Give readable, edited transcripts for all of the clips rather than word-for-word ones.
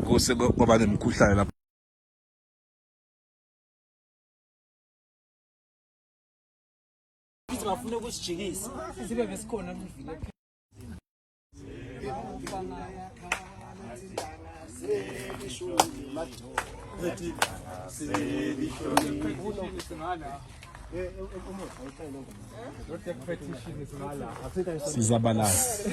kuse kwaba nemikhuhlane lapha. Ngafuna ukusijikisa sibe besikhona kuvile. Sizabalasa.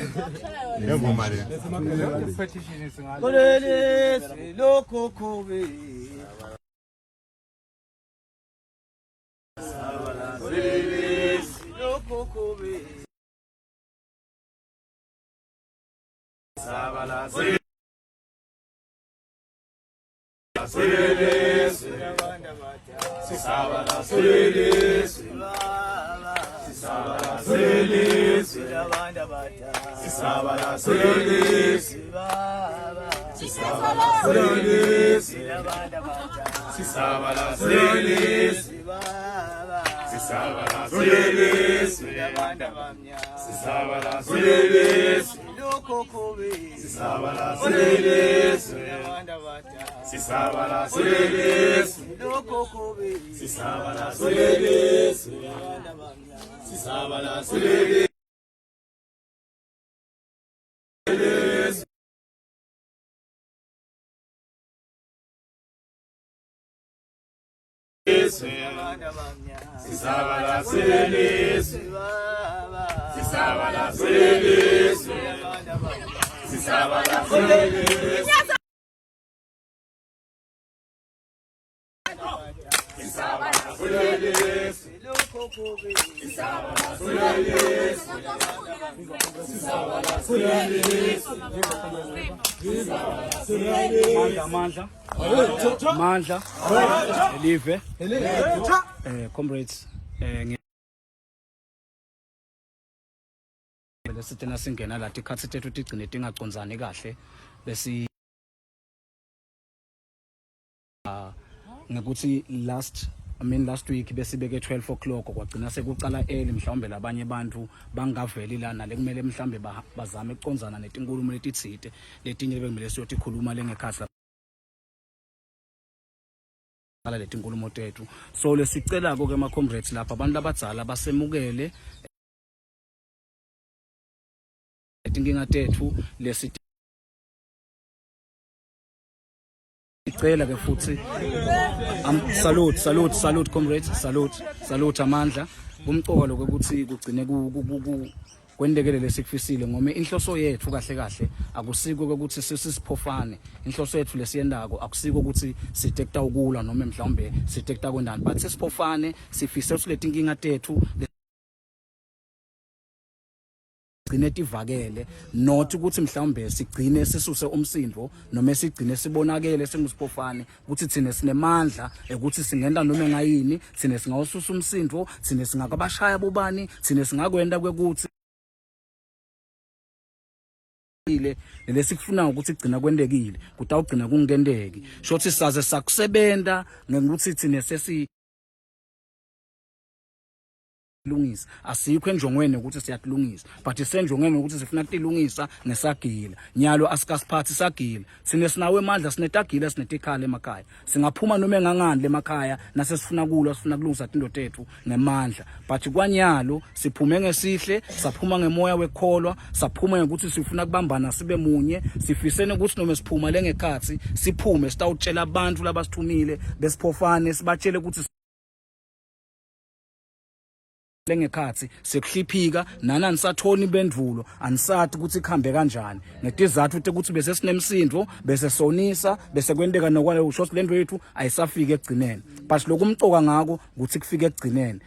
Mandla Elive comrades lesithina singena la tikhathi tethu tigcine tingacondzani kahle bese ngekuthi last week besibeke 12 o'clock kwagcina sekuqala early mhlawumbe labanye abantu bangaveli lana lekumele mhlawumbe bazame ukucondzana netinkulumo letitsite letinye bekumele siyothi khuluma lengekhathi la letinkulumo tethu so lesicela ke ma comrades lapha abantu labadzala basemukele letinkinga tethu lesi icela ke futhi salute comrades salute amandla kumcoka lokuthi kugcine kwendekele lesikufisile ngome inhloso yethu kahle akusiko ukuthi sisiphofane inhloso yethu lesiyendako akusiko ukuthi sitekta ukula noma mhlawumbe sitekta kwendani but sisiphofane sifise ukuthi letinkinga tethu tivakele not ukuthi mhlawumbe sigcine sisuse umsindvo noma sigcine sibonakele sengusiphofane ukuthi thine sinemandla ukuthi singenda noma ngayini thine singawususa umsindvo thine singakabashaya bobani thine singakwenda kwekuthi lesikufuna ukuthi kugcina kwendekile kutawugcina kungendeki shothi saze sakusebenta ngekuthi thine sesi lungisa asikho enjongweni ukuthi siyakulungisa but isenjongweni ukuthi sifuna kutilungisa ngesagila nyalo asikasiphathi sagila sine sinawe amandla sinetagila sinetikhala emakhaya singaphuma noma engangani lemakhaya nasesifuna kulo sifuna kulungisa into tethu ngemandla but kwanyalo siphume ngesihle saphuma ngemoya wekholwa saphuma ukuthi sifuna kubambana sibe munye sifisene ukuthi noma siphuma lengekhathi siphume sitawutshela abantu labasithumile besiphofane sibatshele ukuthi lengekhathi sekuhliphika nana nisathoni bendvulo anisathi ukuthi ikhambe kanjani ngetizathu ukuthi bese sinemsindvo bese sonisa bese kwendeka nokwale usho lento yethu ayisafike egcineni but lokumcoka ngako ukuthi kufike egcineni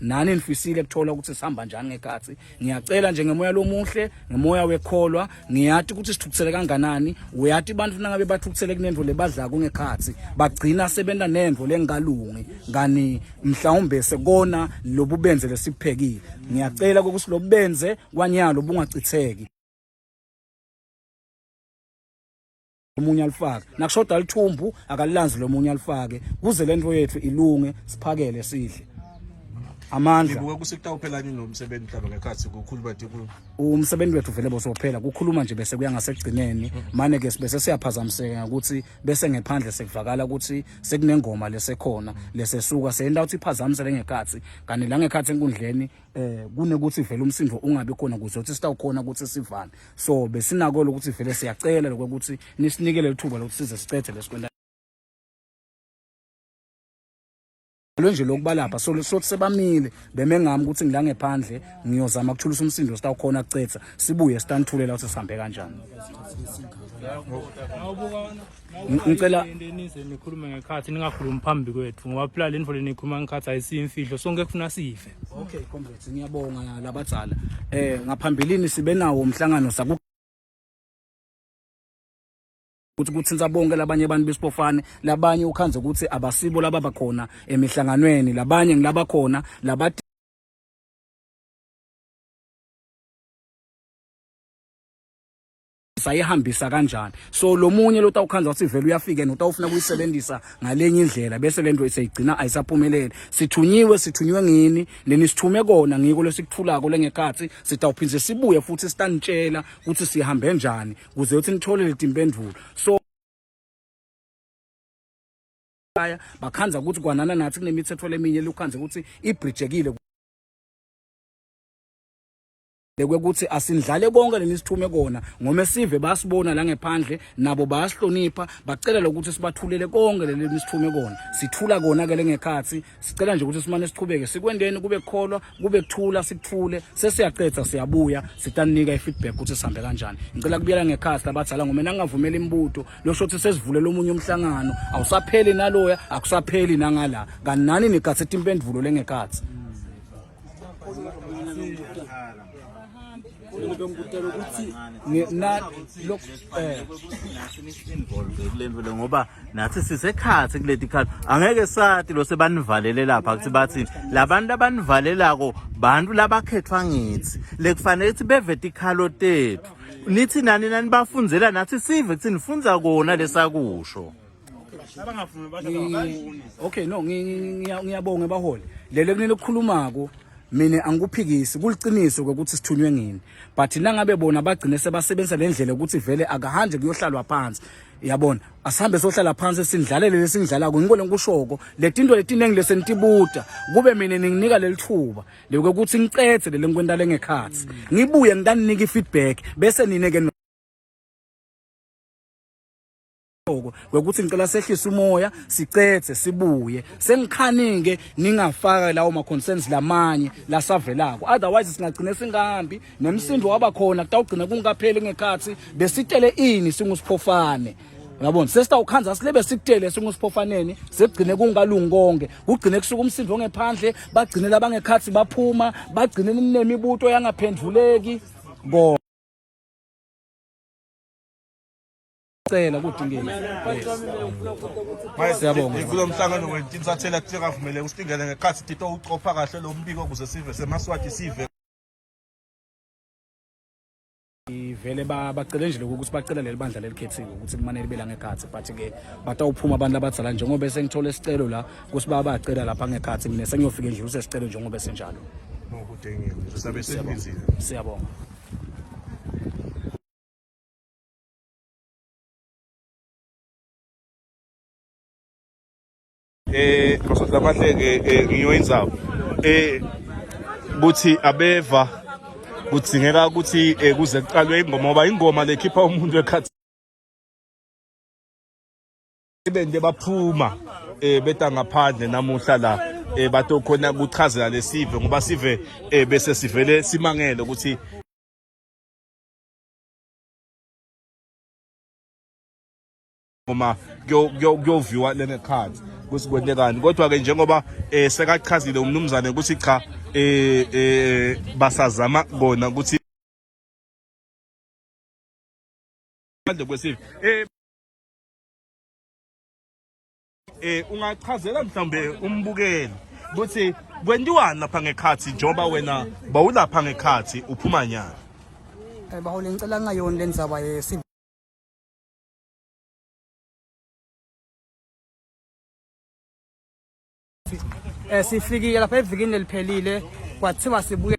nani nifisile kuthola ukuthi sihamba njani ngekhathi ngiyacela nje ngemoya lomuhle ngemoya wekholwa ngiyathi ukuthi sithukuthele kanganani uyathi abantu nangabe bathukuthele kunendvo lebadla kungekhathi bagcina sebenta nendvo lengalungi ngani mhlawumbe sekona lobubenze lesiphekile ngiyacela ukuthi lobubenze kwanyalo bungacitheki umunye alifake nakushoda lithumbu akalilanzi lomunye alifake kuze lento yethu ilunge siphakele sidle amandla ngibuka kusekutawuphela nini nomsebenzi mhlaba ngekhathi kukhuluma nje umsebenzi wethu vele bosophela kukhuluma nje bese kuya ngasekugcineni manje ke bese siyaphazamiseka ukuthi bese ngephandle sekuvakala ukuthi sekunengoma lesekhona lesesuka seyindawo ukuthi iphazamise lengekhathi kanti la ngekhathi enkundleni kunekuthi vele umsindo ungabi khona kuze uthi sitawukhona ukuthi sivane so besinako ukuthi vele siyacela lokuthi nisinikele lithuba lokuthi size sicethe lesikwenda nje lokubalapha so sothi sebamile bemengami ukuthi ngila ngephandle ngiyozama ukuthulisa umsindo sitawukhona kucetha sibuye sitanithulela ukuthi sihambe kanjani ngicela nikhulume ngekhathi ningakhulumi phambi kwethu ngoba phela le ndvo lenikhuluma ngekhathi ayisiyimfihlo sonke kufuna sife. Okay comrades ngiyabonga labadzala ngaphambilini sibe nawo umhlangano saku ukuthi kuthinta bonke labanye abantu besipofane labanye ukhanze ukuthi abasibo laba bakhona emihlanganweni labanye ngilaba khona laba sayihambisa kanjani so lo munye lo tawukhanza ukuthi vele uyafika notawufuna kuyisebenzisa ngalenye indlela bese lento iseyigcina ayisaphumelele sithunywe ngini leni sithume kona ngiko lesikuthulako lengekhathi sitawuphindze sibuye futhi sitanitshela ukuthi sihambe kanjani kuze uthi nithole letimpendulo so bakhanza ukuthi kwanana nathi kunemithetho leminye lokhanze ukuthi ibridgekile ukuthi asindlale bonke lenisithume kona ngome sive basibona la ngephandle nabo bayasihlonipha bacela ukuthi sibathulele konke lenisithume kona sithula kona ke lengekhathi sicela nje ukuthi simane siqhubeke sikwendeni kube kukholwa kube kuthula sikuthule sesiyacetha siyabuya sitanika ifeedback ukuthi sihambe kanjani ngicela kubuyela ngekhathi labadzala ngome nangavumela imbuto losho ukuthi sesivulele omunye umhlangano awusapheli naloya akusapheli nangala kanani nigathe impendulo lengekhathi ngoba nathi sisekhathi kuleti khalo angeke sathi lo sebanivalele lapha kuthi bathi labantu abanivalelako bantu labakhethwa ngithi lekufanele ukuthi bevete ikhalo tethu nithi nani bafundzela nathi sive kuthi nifunza kona lesakusho okay no ngiyabonga baholi lele kunene ukukhulumako mina angikuphikisi kuliqiniso ukuthi sithunywe ngini but nangabe bona bagcine sebasebenza lendlela ukuthi vele akahanje kuyohlalwa phansi yabona asihambe sohlala phansi sindlalele lesindlalako ngikole ngikushoko letinto letiningi lesenitibuta kube mina ninginika lelithuba lokuthi ngicethe lenkwenta lengekhathi ngibuye ngitanika ifeedback bese nineke kwekuthi ngicela sehlisa umoya sicethe sibuye sengikhanike ningafaka lawo ma concerns lamanye lasavelako otherwise singagcina singahambi nemsindo wabakhona kutawugcina kungapheli ngekhathi besitele ini singusiphofane yabona sesitawukhanza silebe sikutele singusiphofaneni sekugcine kungalungi konke kugcine kusuka umsindo ngephandle bagcine labangekhathi baphuma bagcine nemibuto yangaphenduleki bo cela kudingeni manje siyabonga kulo mhlangano wentinsathela kungavumele usingene ngekhathi tito ucopha kahle lo mbiko kuze sive semaswati sive vele bacela nje ukuthi bacela leli bandla lelikhethiwe ukuthi kumanele bela ngekhathi but ke batawuphuma abantu abadzala njengoba sengithole isicelo la ukuthi bacela lapha ngekhathi mina sengiyofika nje usesicelo njengoba senjalo ngokudengile sisabe sibizile siyabonga Nkosi lamahle ngiyoyinzaba buthi abeva kudzingeka ukuthi kuze kuqalwe ingoma ngoba ingoma lekhipha umuntu ekhathi ibende baphuma beta ngaphandle namuhla la batokhona kuchazela lesive ngoba sive bese sivele simangele ukuthi uma kuyoviwa lengekhathi kusikwendekani kodwa ke njengoba sekachazile umnumzane ukuthi cha basazama bona ukuthi manje kwesive ungachazela mhlambe umbukeli ukuthi kwenziwani lapha ngekhathi njengoba wena bawulapha ngekhathi uphuma nyana baholi ngicela ngayona lenzaba sifikile lapha evikini eliphelile kwathiwa sibuye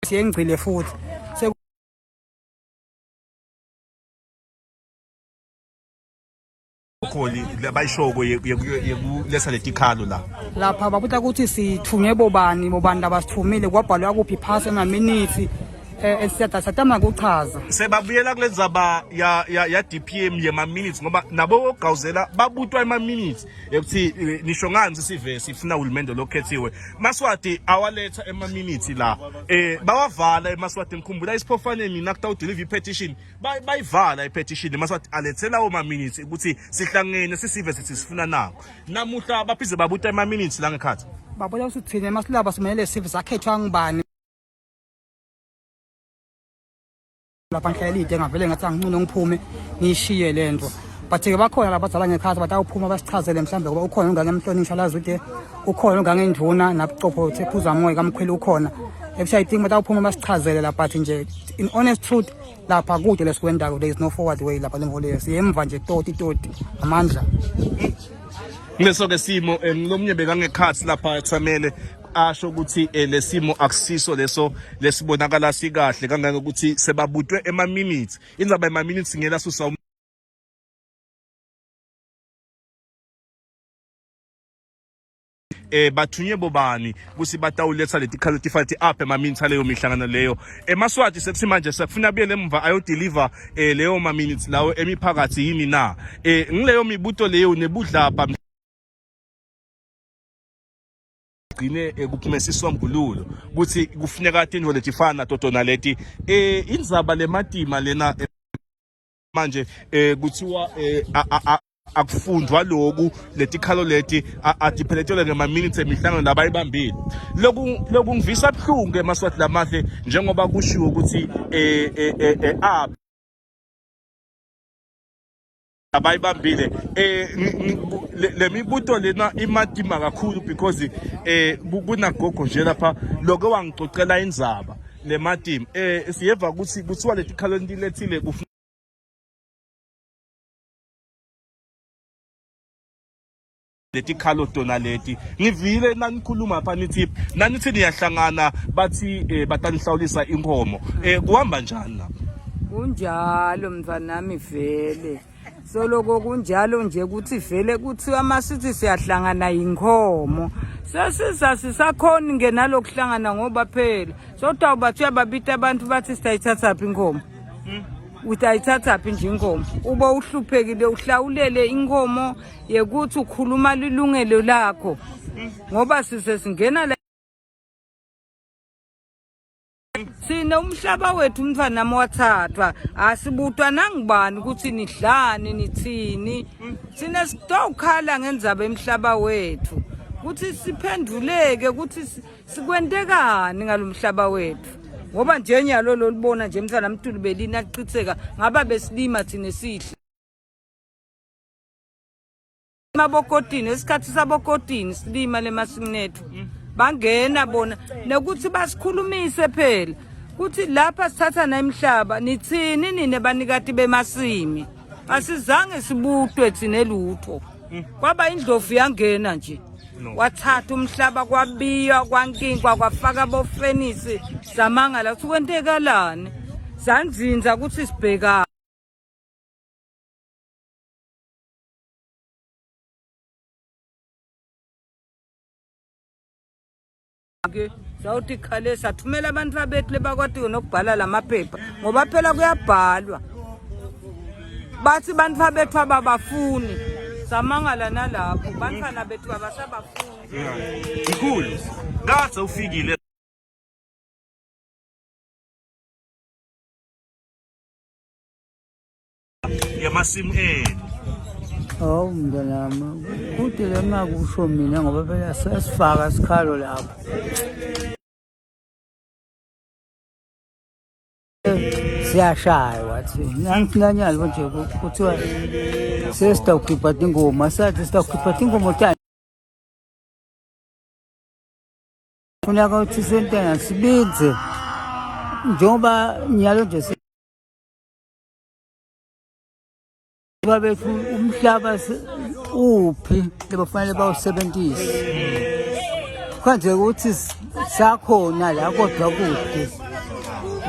siyengcile futhi kholi labayishoko yekulesa letikhalo la lapha babuta ukuthi sithunye bobani abasithumile kwabhalwa kuphi phasi ema-minutes siyatama kuchaza sebabuyela kule ndzaba ya DPM yema-minutes ngoba nabo ogawuzela babutwa ema-minutes ekuthi nisho ngani sive sifuna uhulumende lokhethiwe Maswati awaletha ema-minutes la bawavala eMaswati ngikhumbula Siphofaneni nakuta udeliver i-petition bayivala i-petition Maswati alethela oma-minutes ukuthi sihlangene sisive sithi sifuna nako namuhla baphize babuta ema-minutes la ngekhathi babuta ukuthi thina masilaba simele sive sakhethwa ngibani lapha ngihlelide engavele ngathi angicune ngiphume ngishiye lento but-ke bakhona labadala ngekhathi bathi awuphuma basichazele mhlawumbe ngoba ukhona ungange emhlonishwa lazi ude ukhona ungange enduna nabucopho thephuza moya kamkhweli ukhona ebushayitingi bathi awuphuma basichazele la but nje in honest truth lapha kude lesikwendako there is no forward way lapha lemvole siyemva nje toti amandla Ngeso-ke simo ngilomnye bekangekhathi lapha kusamele asho ukuthi lesimo akusiso leso lesibonakala sikahle kangaka ukuthi sebabutwe ema-minutes indzaba ema-minutes ngela susa bathunye bobani kusi batawuletha letikhalo tifati apha ema-minutes aleyo mihlangano leyo Maswati sekuthi manje sekufuna buyele emva ayodeliver leyo ma-minutes lawo emiphakathi yini na ngileyo mibuto leyo nebudlapha gcine kuphume sisombululo ukuthi kufuneka into letifana totona leti indzaba lematima lena manje kuthiwa akufundwa lokhu letikhalo leti adiphelethelwe ngema-minutes emihlangano labayibambile lokhu ngivisa buhlungu eMaswati lamahle njengoba kushiwo ukuthi abayibambile lemibuto lena imadima kakhulu because kunagogo nje lapha lokho wangicocela indzaba lemadima siyeva ukuthi kuthiwa letikhalo lethile letikhalo tona leti ngivile nanikhuluma apha nithi niyahlangana bathi batanihlawulisa inkomo kuhamba njani lapha kunjalo mntwanami vele soloko kunjalo nje ukuthi vele kuthiwa masithi siyahlangana inkhomo sasisakhona ngenalokuhlangana ngoba phela sodwa bathi uyababita abantu bathi sitayithathaphi inkomo utayithathaphi nje inkomo uba uhluphekile uhlawulele inkomo yekuthi ukhuluma lilungelo lakho ngoba sisesingena la sina umhlaba wethu umntwana wathathwa asibutwa nangibani ukuthi nidlane nithini sina sidokhala ngendzaba emhlaba wethu ukuthi siphenduleke ukuthi sikwendekani ngalomhlaba wethu ngoba nje nyalo lolibona nje mntwana mtulu belina aqhitheka ngaba besilima thina sihle mabokotini esikhathi sabokotini silima lemasimini ethu bangena bona nokuthi basikhulumise phela kuthi lapha sithatha na imhlaba nithini nine banikati bemasimi asizange sibutwe thine lutho kwaba indlovu yangena nje wathatha umhlaba kwabiya kwankinkwa kwafaka bofenisi samangala ukuthi kwentekalani sanzinza ukuthi sibheka zawuthi khale sathumela abantu abethu lebakwati nokubhala lamaphepha ngoba phela kuyabhalwa bathi abantu abethu ababafuni samangala nalapho bantwana bethu abasabafuni ikhulu ngathi ufikile yamasimu eni hawu mntanami kude le ngakusho mina ngoba phela sesifaka sikhalo lapho siyashaya wathi nangihlanyalo nje kuthiwa sesitawukhipha tingoma sathi sitawukhipha tingoma tani funeka ukuthi sentena sibidze njengoba nyalo nje babethu umhlaba uphi lebafanele bawusebenzise kwanje ukuthi sakhona la kodwa kude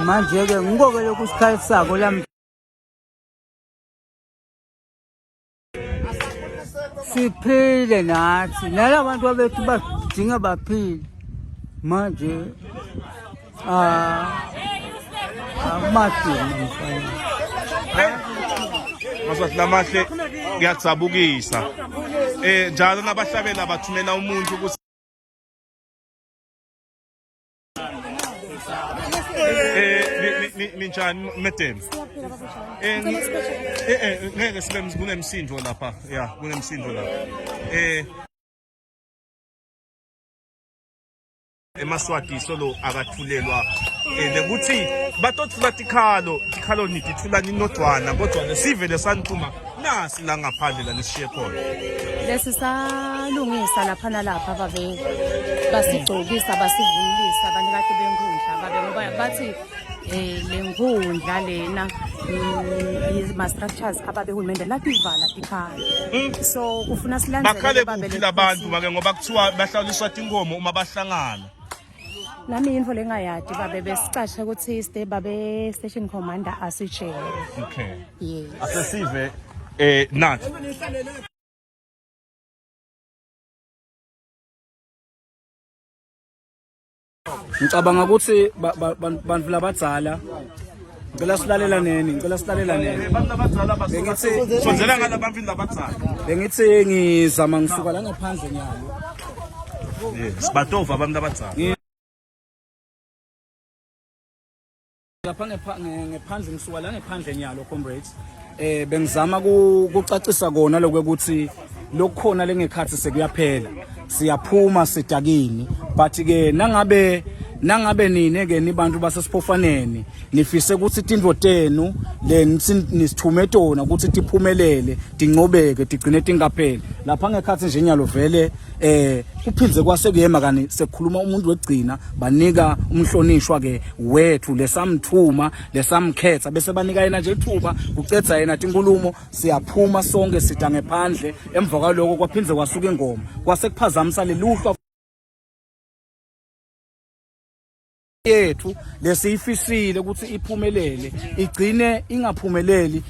manje ke ngikho lokhu isikhathi sako la siphile nathi nalabantu abethu badinga baphile manje amadini mfana Maswathi lamahle ngiyajabukisa njalo nabahlabela bathumela umuntu ukuthi ninjani madam ngeke sibe kunemsindo lapha ya kunemsindo lapha emaswati solo akathulelwa nekuthi batothula tikhalo nitithula ninodwana kodwa lesivele sanithuma nasi la ngaphandle la nishiye khona lesi salungisa lapha nalapha babe basigcokisa basivulisa abantu kade benkundla babe ngoba bathi lenkundla lena ma structures ababehulumende lapha ivala tikhala so kufuna silandele bakhale abantu make ngoba kuthiwa bahlawuliswa tinkomo uma bahlangana nami info lengayadi babe besicashe ukuthi stay babe station commander asitshele okay yes asesive nathi ngicabanga ukuthi bantu labadzala ngicela silalela neni abantu abadzala basokuthi sonzela ngala bantu labadzala bengithi ngizama ngisuka la ngaphandle nyalo yes batova abantu abadzala lapha ngephandle ngisuka la ngephandle nyalo comrades bengizama ukucacisa kona lokuthi lokukhona lengekhathi sekuyaphela siyaphuma sidakini but ke nangabe nini ke nibantu basesiphofaneni nifise ukuthi tindvo tenu le nisithume tona ukuthi tiphumelele tinqobeke tigcine tingapheli lapha ngekhathi nje nyalo vele kuphindze kwasekuyema kani sekukhuluma umuntu wegcina banika umhlonishwa ke wethu lesamthuma lesamkhetha bese banika yena nje ithuba kucedza yena tinkulumo siyaphuma sonke sida ngephandle emva kwaloko kwaphindze kwasuka ingoma kwasekuphazamisa leluhlwa yethu lesiyifisile ukuthi iphumelele igcine ingaphumeleli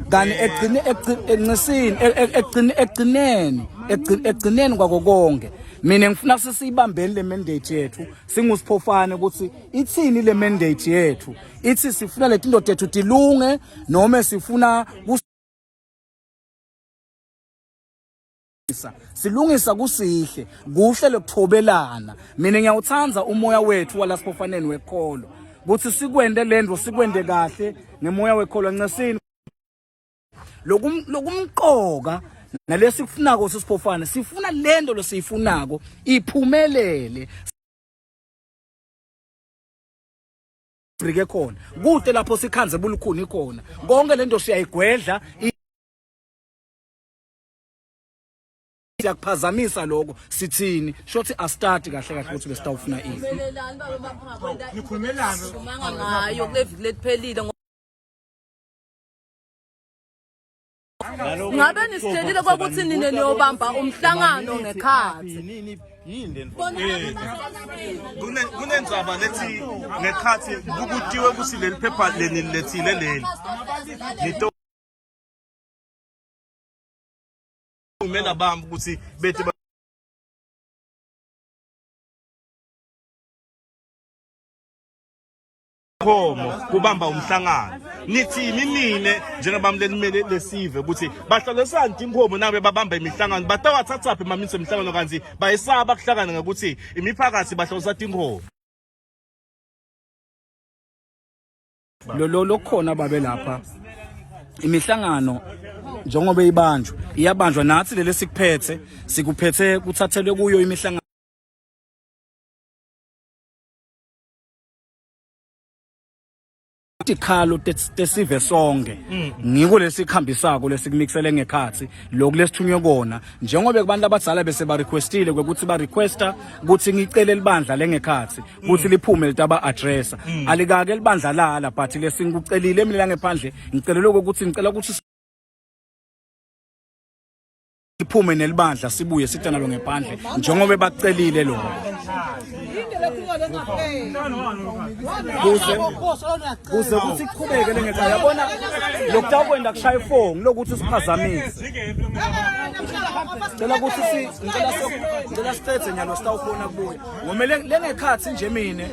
kani egcineni kwako konke mina ngifuna sisibambeni le mandate yethu singusiphofane ukuthi ithini le mandate yethu ithi sifuna le tinto tethu tilunge noma sifuna silungisa kusihle kuhle lokuthobelana mina ngiyawuthanda umoya wethu walasiphofaneni wekholo ukuthi sikwende lento sikwende kahle ngemoya wekholo ncesini lokumqoka nalesi kufunako sisiphofane sifuna lento lesiyifunako iphumelele brike khona kude lapho sikhanze bulukhuni khona konke lento siyayigwedla siyakuphazamisa lokho sithini shothi astart kahle ukuthi besitawufuna ini nikhulumelana ngayo kuleviki letiphelile ngabe nisitshelile kwakuthi nine niyobamba umhlangano ngekhathi kunendzaba lethi ngekhathi kukutiwe ukuthi leli phepha leni lethile leli umela bamba ukuthi bethi khomo kubamba umhlangano nithi nine njengabamleli mele lesive ukuthi bahlalisana inkhomo nabe babamba imihlangano batawathatha phi mamise imihlangano kanzi bayisaba kuhlangana ngokuthi imiphakathi bahlalisa inkhomo lo khona babe lapha imihlangano njengoba iyabanjwa nathi lele sikuphethe kuthathelwe kuyo imihlangano tikhalo tesive sonke ngiko lesikhambisako lesikumixele ngekhathi lokho lesithunywe kona njengoba kubantu abadala bese ba requestile ukuthi ba requesta ukuthi ngicele libandla lengekhathi ukuthi liphume litaba addressa alikake libandla la but lesingikucelile mina ngephandle ngicelelwe ukuthi ngicela ukuthi siphume nelibandla sibuye sithi nalo ngephandle njengoba bacelile lo kuze kuthi kuqhubeke lengekhaya yabona lokutakwenda kushaya ifoni lokuthi siphazamise cela ukuthi ngicela sithethe nyalo sitawukhona kubuya ngomele lengekhathi nje mina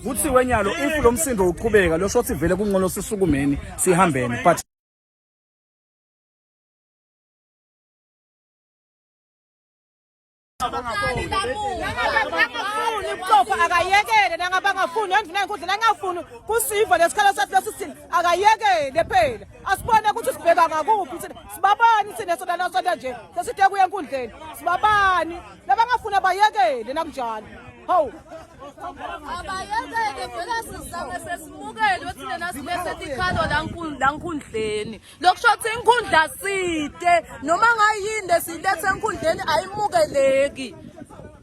kuthiwe nyalo if lo msindo uqhubeka lo shothi vele kunqono sisukumeni sihambeni but akayekele nangabangafuni endvuna enkundleni angafuni kusiva lesikhala sathi lesithini akayekele phela asibone ukuthi sibheka ngakuphi sibabani thina sona nasona nje sesithe kuya enkundleni sibabani labangafuni abayekele nakunjalo hawu abayekele vele sizame sesimukele ukuthi lena sibese tikhalo la nkundleni lokushothi inkundla side noma ngayinde silethe enkundleni ayimukeleki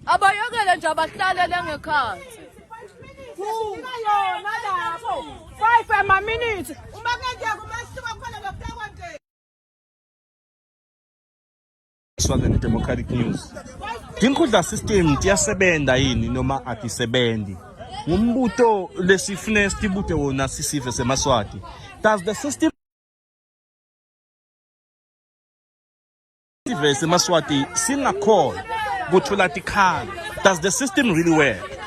abayekele nje abahlalele ngekhathi yona lapho 5 minutes uma kanje kumasuka khona lokutakwanti Swaziland Democratic News. Tinkhundla system tiyasebenza yini noma atisebenzi? Ngumbuto lesifune sibute wona sisive semaswati. Does the system sive semaswati singakhona kuthola tikhali? Does the system really work?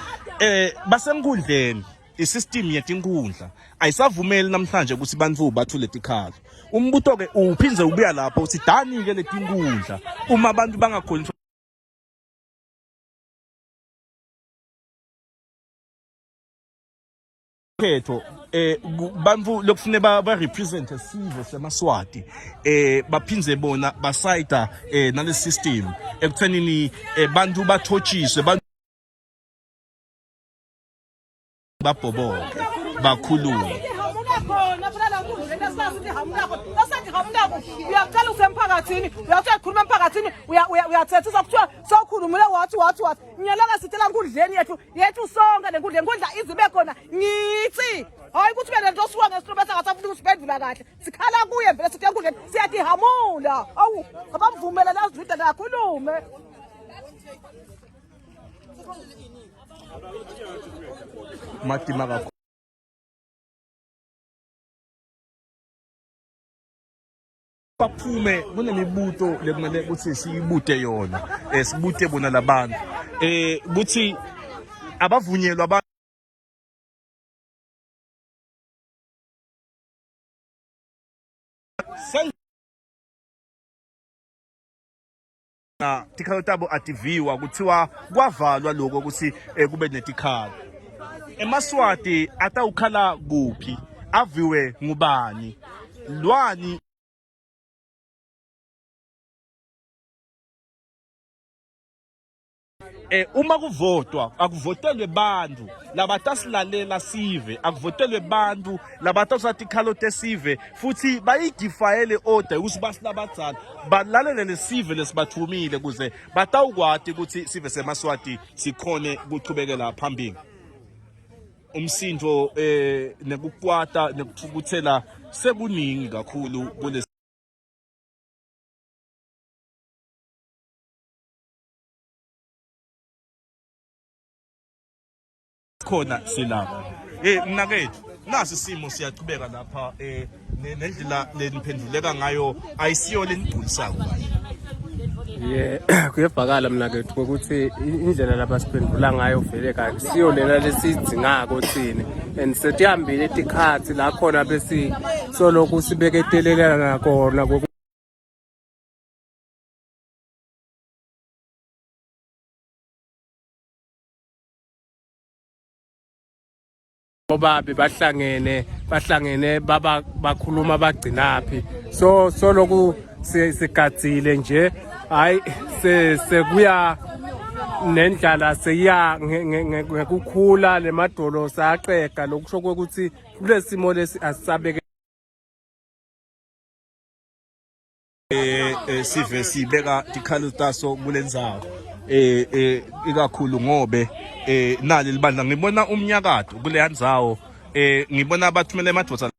Basenkundleni isystem yetinkhundla ayisavumeli namhlanje ukuthi bantfu bathule tikhali. Umbuto ke uphinze ubuya lapho uthi dani ke letinkhundla uma abantu bangakhoni phetho bantfu lokufune ba represent sive semaswati baphinze bona basayida nale system ekuthenini bantu bathotshiswe babhoboke bakhulume uyacela usemphakathini uyacela ukukhuluma emphakathini uyathetha uzokuthiwa sokhulumile wathi nyalanga sithela enkundleni yethu sonke lenkundla izibe khona ngithi hayi ukuthi bena nto siwa ngesitro bese ngasafuna ukusiphendula kahle sikhala kuye vele sithi enkundleni siyatihamula awu abamvumele lazwida kakhulume matima kakhulu baphume kunemibuto lekumele ukuthi siyibute yona sibute bona labantu ukuthi abavunyelwa abantu na tikhalo tabo ativiwa kuthiwa kwavalwa lokho ukuthi kube netikhalo emaswati atawukhala kuphi aviwe ngubani lwani uma kuvotwa akuvotelwe bantu labatasilalela sive akuvotelwe bantu labatawusathi khalo tesive futhi bayidifayele order ukuthi basilabadzala balalele lesive lesibathumile kuze batawukwati ukuthi sive semaswati sikhone kuchubekela phambili umsindo nekukwata nekuthukuthela sekuningi kakhulu kule khona silapha mnakethu nasi simo siyachubeka lapha nendlela leniphenduleka ngayo ayisiyo lenigculisako kuyabhakala mnakethu ukuthi indlela lapha siphendula ngayo vele siyo lena lesidzingako thina and setihambile tikhathi la khona bese soloku sibeketelelana kona ngoba bahlangene bakhuluma bagcinaphi so lokhu sigadzile nje hayi sekuya nendlala seya ngekukhula lemadolo saqega lokusho ukuthi kulesimo lesi asisabeke sive sibeka tikhalo taso kulendzawo ikakhulu ngobe nali libandla ngibona umnyakato kule ndzawo ngibona abathumele emadvoza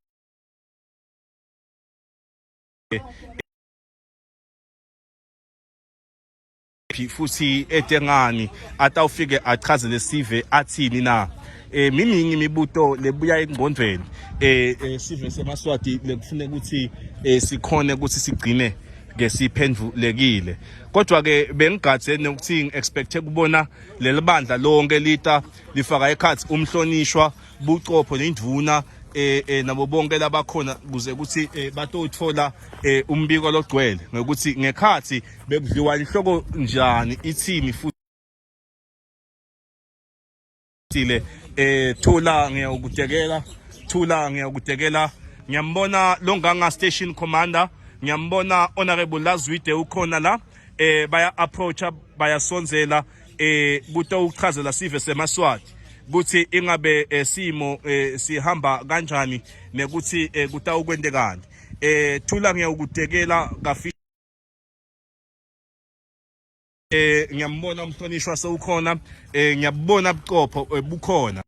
futhi etengani atawufike achazele sive athini na miningi imibuto lebuya engqondweni sive semaswati lekufuneka ukuthi sikhone ukuthi sigcine ke siphendvulekile kodwa ke bengigadze nokuthi ngiexpecte kubona lelibandla lonke lita lifaka ekhathi umhlonishwa bucopho nendvuna nabo bonke labakhona kuze ukuthi batothola umbiko logcwele ngokuthi ngekhathi bekudliwa inhloko njani ithimi futhi Thula ngiyakutekela ngiyambona longanga station commander ngiyambona honorable Lazwide ukhona la baya approacha bayasonzela buto uchazela sive semaswati kuthi ingabe simo sihamba kanjani nekuthi kutawukwendekani Thula ngiyakutekela kafi ngiyambona umhlonishwa sewukhona ngiyabona bucopho bukhona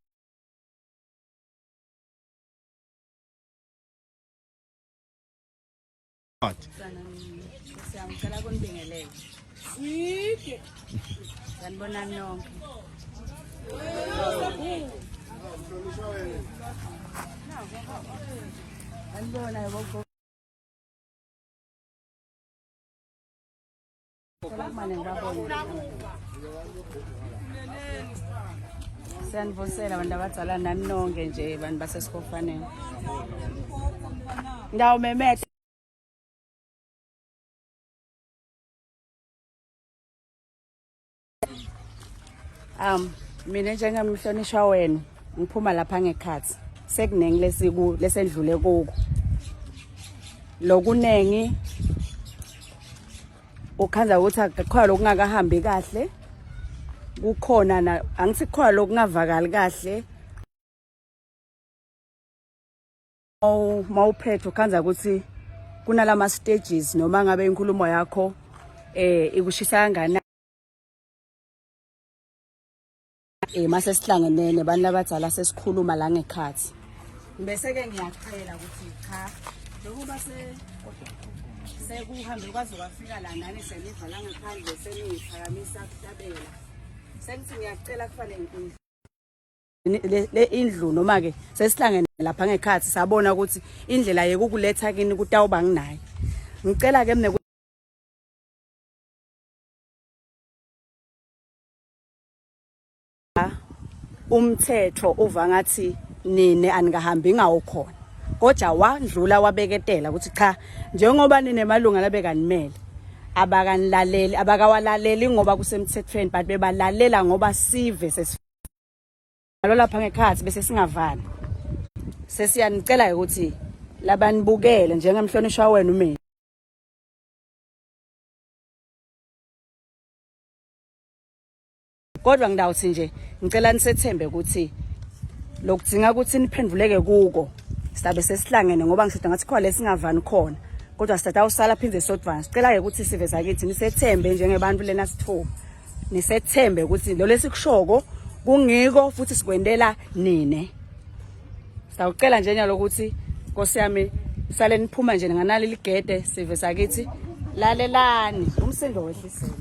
Siyangicela kunibingelele. Sanibona nonke. Sanibona yebo. Siyanivusela abantu abadala nani nonke nje abantu base Siphofaneni. Ndawo memethe mina njengamhlonishwa wenu ngiphuma lapha ngekhathi sekunengi lesendlule kuko lokunengi ukhanza ukuthi akukhona lokungakahambi kahle kukhona na angithi kukhona lokungavakali kahle mawuphethe ukhanza ukuthi kunalama stages noma ngabe inkulumo yakho ikushisa kangana mase sihlangenene abantu abadala sesikhuluma la ngekhathi bese ke ngiyacela ukuthi cha lokuba sekuhambe kwazi kwafika la nani seniva la ngaphandle seniphakamisa kuhlabela sengithi ngiyacela kufanele le indlu noma ke sesihlangene lapha ngekhathi sabona ukuthi indlela yekukuletha kini kutawuba nginayo ngicela ke mne umthetho uva ngathi nine anikahambi ngawo khona kodwa wandlula wabeketela ukuthi cha njengoba ninemalunga labekanimele abakanilaleli abakawalaleli ngoba kusemthethweni but bebalalela ngoba sive sesifalo lapha ngekhathi bese singavani sesiyanicela ukuthi labanibukele njengemhlonishwa wenu mina kodwa ngidawuthi nje ngicela nisethembe ukuthi lokudzinga ukuthi niphenduleke kuko sizabe sesihlangene ngoba ngishada ngathi khona lesingavani khona kodwa sithatha usala phindze sodvana sicela ke ukuthi sive sakithi nisethembe njengebantu lena sithuba nisethembe ukuthi lo lesikushoko kungiko futhi sikwendela nine sawucela nje nyalo ukuthi Nkosi yami sale niphuma nje nganali ligede sive sakithi lalelani umsindo wehlisele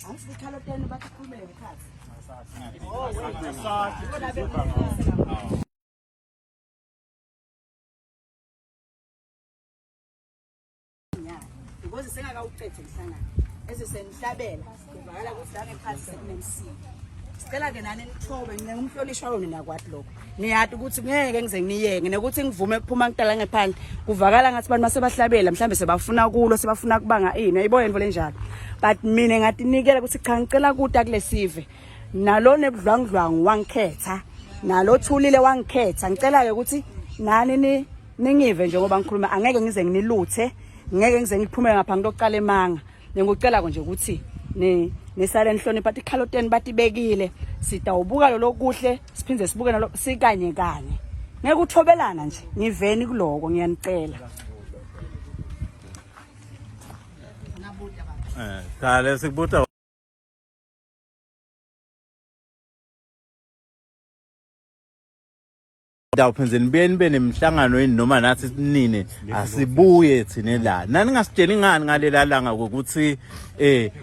angisikhalo tena bakukhulumele ngekhathi because sengakawuqedwe mhlangano ezisenihlabela kuvakala ukuthi la ngekhathi sekunemsini sicela ke nani nithobe ngingumhlonishwa wenu nakwathi lokho niyathi ukuthi ngeke ngize nginiyeke nekuthi ngivume kuphuma ngitala ngephandle kuvakala ngathi abantu masebahlabela mhlambe sebafuna kulo sebafuna kubanga ini ayibona into lenjalo but mina ngathi nikela ukuthi cha ngicela kuta kulesive nalo nebudlwangdlwangu wangikhetha nalo thulile wangikhetha ngicela ke ukuthi nani ningive njengoba ngikhuluma angeke ngize nginiluthe ngeke ngize ngiphume ngapha ngilokuqala emanga ngikucela nje ukuthi nisale nihlonipha bathi khaloteni batibekile sitawubuka lo lokuhle siphinde sibuke nalo sikanye kanye ngeke uthobelana nje ngiveni kuloko ngiyanicela dale sikubuta Dawuphenzeni nibe nemhlangano yini noma nathi sinine asibuye thine la. Nani ngasitshela ngani ngalela langa ukuthi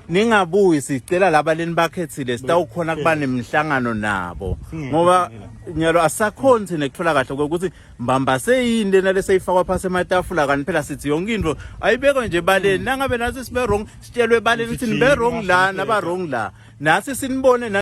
ningabuyi sicela labaleni bakhethile sitawukhona kuba nemhlangano nabo. Ngoba nyalo asakhona thine kuthola kahle ukuthi mbamba seyini lena leseyifakwa phasi ematafula kanti phela sithi yonke into ayibekwe nje baleni nangabe nathi sibe wrong sitshelwe baleni ukuthi nibe wrong la naba wrong la. Nathi sinibone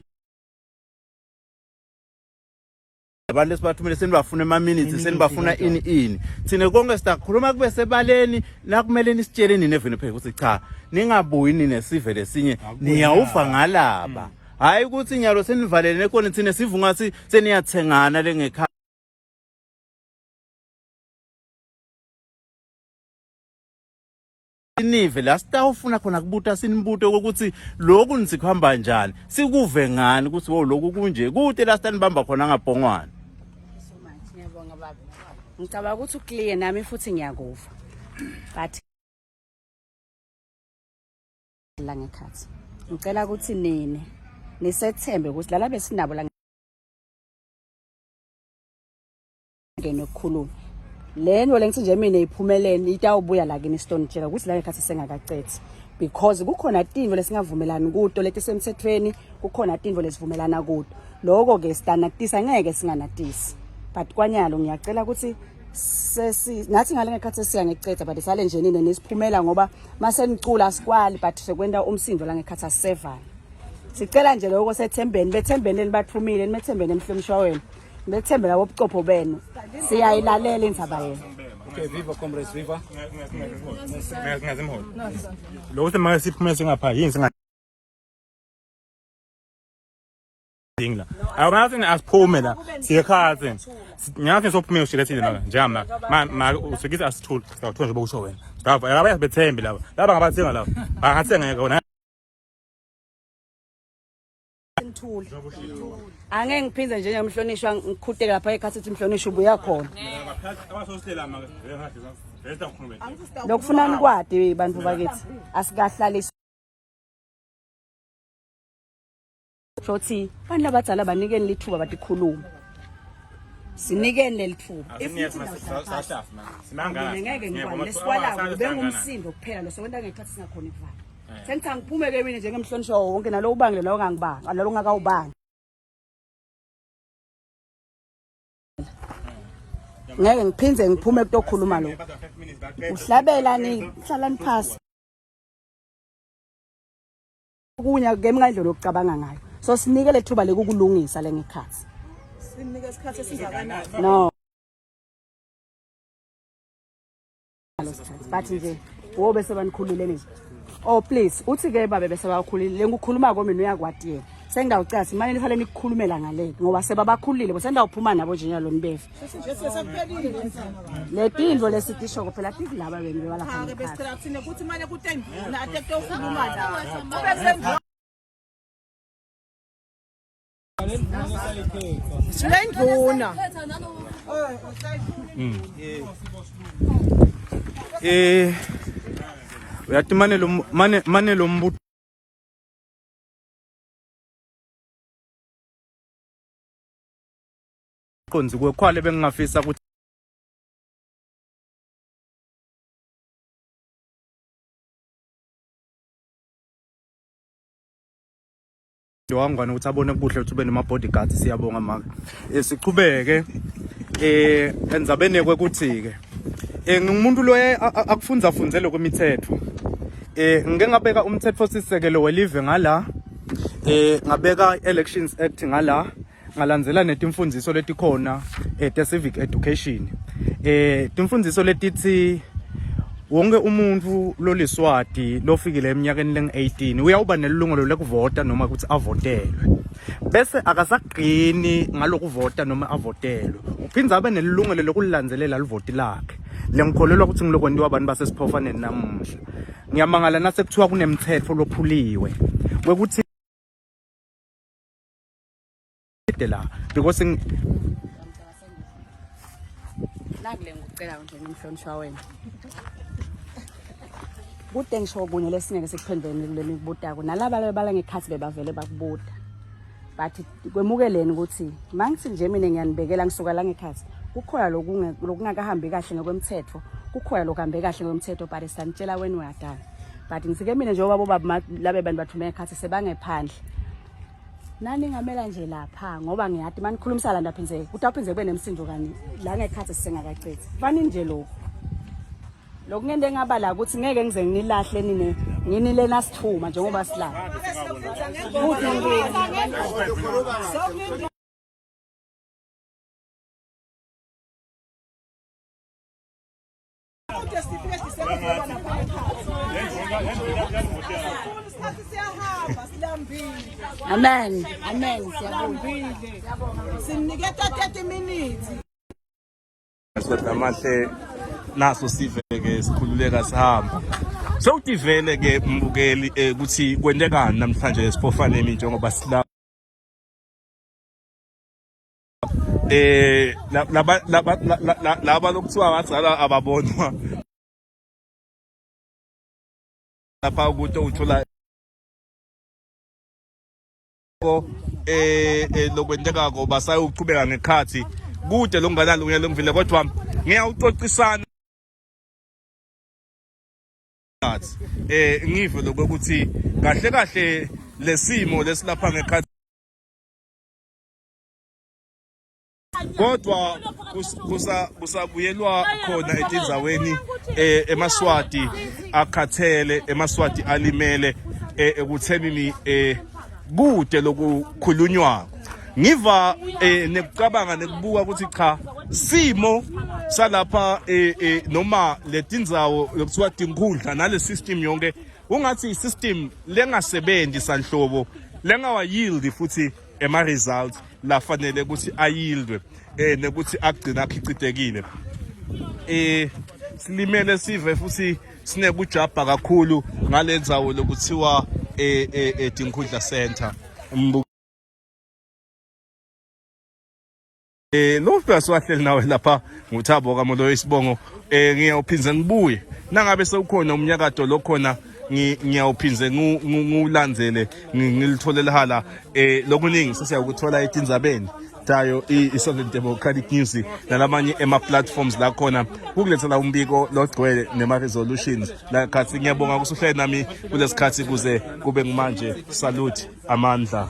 abantu esibathumele senibafuna ema-minutes senibafuna ini thina konke sitakhuluma kube sebaleni la kumele nisitshele nini eveni phela ukuthi cha ningabuyi nine sive lesinye niyawufa ngalaba hayi ukuthi nyalo senivalele nekona thina sivunga si seniyathengana lengekhaya nive la sitawufuna khona kubuta sinibute ukuthi lokhu nisikhamba njani sikuve ngani ukuthi wo lokhu kunje kude la sitanibamba khona ngabhongwana. Ngicabanga ukuthi uclear nami futhi ngiyakuva but la ngekhathi ngicela ukuthi nini nisethembe ukuthi lala besinabo la ngenokukhuluma lento lengithi nje mina iphumeleni itawubuya la kini Stone ukuthi la ngekhathi sengakacethi because kukhona tinvo lesingavumelani kuto leti semthethweni kukhona tinvo lesivumelana kuto lokho ke sitanatisa ngeke singanatisi but kwanyalo ngiyacela ukuthi nathi ngale ngekhathi siyangecetha but sale nje nini nisiphumela ngoba masenicula sikwali but sekwenda umsindo la ngekhathi asevana sicela nje lokho sethembeni bethembeni libathumile nimethembeni emhlomshwa wenu bethembe labo bucopho benu siyayilalela indaba yenu. Okay, viva comrades, viva. Ngazimholo. Lokho semake siphumele singapha yini singa dingla. Awunathi asiphume la. Siyekhathi. Ngiyathi sophumela ushilethile la njama. Ma usikisa asithule. Sawuthola nje bokusho wena. Ngapha yaba bethembe laba. Laba ngabathenga laba. Bangathenga ngeke angeke ngiphinde nje njengomhlonishwa ngikhuteke lapha ekhathi ukuthi umhlonishwa ubuya khona lokufuna nikwade bantu bakithi asikahlaliswa shothi abantu labadala banikeni lithuba batikhuluma sinikeni lelithuba ngeke ngibani lesikwala bengumsindo kuphela lo sekwenta ngekhathi singakhona ukuvala sengithi ngiphume ke mina njengemhlonishwa wonke nalo ubangile lo ngangibanga nalo ngakawubanga ngeke ngiphinze ngiphume kutokhuluma lo uhlabela ni hlalani phasi kunya ngemngandlo lokucabanga ngayo so sinike lethuba lekukulungisa lengekhathi sinike isikhathi esizakanani no but nje wobe sebanikhulule nje oh please uthi ke babe bese bakhulile lengukhuluma ko mina uyakwati yena sengidawucasa imali nifanele nikukhulumela ngale ngoba sebabakhulile bosendawuphuma nabo nje nyalo nibefe le tindlo lesitisho ko phela tithi laba benge bala khona besicela kuthine ukuthi manje kutengina atekte ukhuluma la Silenduna uyathi mane lo mbuto konzi kwekhwale bengingafisa ukuthi wangwana ukuthi abone kuhle ukuthi ube nema bodyguards siyabonga maka siqhubeke enza benekwe ukuthi ke ngumuntu lo akufunza funzele kwemithetho ngike ngabeka umthetho sisekelo welive ngala ngabeka Elections Act ngala ngalandzela netimfundiso letikhona the civic education timfundiso letithi wonke umuntu loliswati lofikile eminyakeni leng-18 uyawuba nelungelo lekuvota noma ukuthi avotelwe bese akasagqini ngalokuvota noma avotelwe uphindze abe nelungelo lokulandzelela livoti lakhe lengikholelwa ukuthi ngilokwentiwa abantu base Siphofaneni namuhla ngiyamangala nasekuthiwa kunemthetho lophuliwe wekuthi la because nakule ngicela nje ngimhlonishwa wena kude ngisho kunye lesingeke sikuphendeni kule mibutako nalaba bebala ngekhathi bebavele bakubuta but kwemukeleni ukuthi mangithi nje mina ngiyanibekela ngisuka la ngekhathi kukhona lokungakahambi kahle ngokwemthetho kukhona lokuhambe kahle ngokwemthetho but sanitshela wena uyadala but ngisike mina nje obaba baba labe bantu bathume ekhathi sebangephandle nani ngamela nje lapha ngoba ngiyathi manikhulumisa la ndaphinze kutaphinze kube nemsindo kani la ngekhathi sisengakacethi fani nje lokhu ngende ngaba la ukuthi ngeke ngize nginilahle nini nginile nasithuma njengoba silapha Amen. Siniketa 30 minutes. Amahle naso siveke sikhululeka sihamba. Sewutivele ke mbukeli ukuthi kwendekani namhlanje Siphofaneni njengoba sila laba lokuthiwa abazala ababonwa lapha ukuthi uthola lokwendeka ngoba sayochubeka ngekhathi kude lokunganalo ngiyalo ngivile kodwa ngiyawuxoxisana ngive lokuthi kahle kahle lesimo lesilapha ngekhathi kodwa kusabuyelwa khona etindzaweni emaswati akhathele emaswati alimele ekuthenini kude lokukhulunywa ngiva nekucabanga nekubuka ukuthi cha simo salapha noma letindzawo lokuthiwa tinkhundla nale system yonke ungathi system lengasebenzi sanhlobo lengawa yield futhi ema results la fanele ukuthi ayildwe nekuthi agcina akhiqitekile silimele sive futhi sinekujabha kakhulu ngalendzawo lokuthiwa tinkhundla center lo bhasi wahleli nawe lapha nguThabo kaMolo isibongo ngiyawuphinze ngibuye nangabe sewukhona umnyakato lokhona ngiyawuphinze ngulandzele ngilitholele hala lokuningi sesiyakuthola etindzabeni tayo i-Southern Democratic News nalamanye ema-platforms la khona kukulethela umbiko logcwele nema-resolutions la khathi ngiyabonga kusuhlele nami kulesikhathi kuze kube ngimanje salute amandla